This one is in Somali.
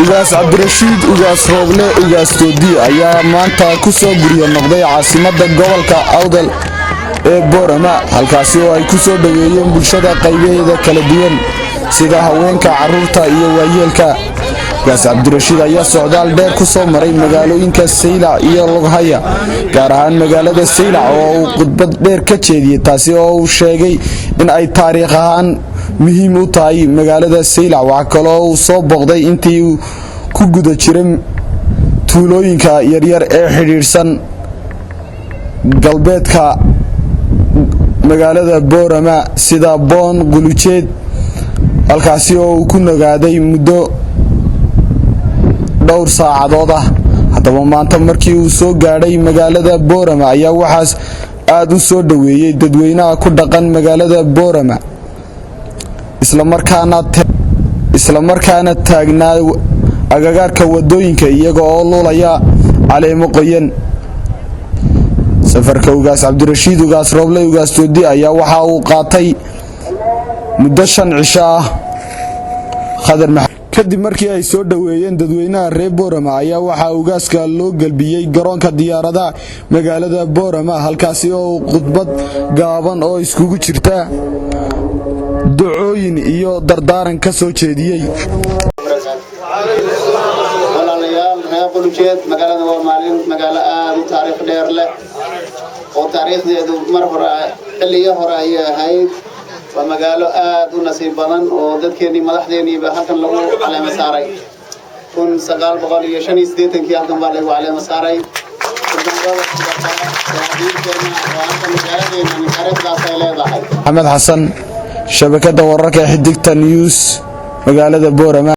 ugaas Cabdirashiid ugaas Rooble ugaas Toodi ayaa maanta ku soo guriyo noqday caasimadda gobolka Awdal ee Boorama halkaasi oo ay ku soo dhaweeyeen bulshada qaybaheeda kala duwan sida haweenka carruurta iyo waayeelka ugaas Cabdirashiid ayaa socdaal dheer ku soo maray magaalooyinka Saylac iyo Loghaya gaar ahaan magaalada Saylac oo uu khudbad dheer ka jeediyay taasi oo uu sheegay in ay taariikh ahaan muhiim u tahay magaalada Saylac waxa kale oo uu soo boqday intii uu ku guda jiray tuulooyinka yaryar ee xiriirsan galbeedka magaalada Boorama sida Boon Gulujeed halkaasi oo uu ku nagaaday muddo dhowr saacadood ah haddaba maanta markii uu soo gaadhay magaalada Boorama ayaa waxaas aad u soo dhaweeyay dadweynaha ku dhaqan magaalada Boorama isla markaana taagnaa agagaarka wadooyinka iyaga oo lulaya caleemo qoyan safarka ugaas Cabdirashiid ugaas Rooble ugaas Toodi ayaa waxa uu qaatay muddo 5 cisho ah kadib markii ay soo dhaweeyeen dadweynaha reer Boorama ayaa waxa ugaaska loo galbiyay garoonka diyaaradaha magaalada Boorama halkaasi oo khudbad gaaban oo iskugu jirta ducooyin iyo dardaaran ka soo jeediyay magaalada waa maalin magaalo aad u taariikh dheer leh oo taariikhdeedu mar hore xilliyo hore ay ahayd waa magaalo aad u nasiib badan oo dadkeenii madaxdeeniiba halkan lagu caleema saaray 1985 halkan baa lagu caleema saaray Axmed Xasan shabakada wararka Xidigta News magaalada Boorama.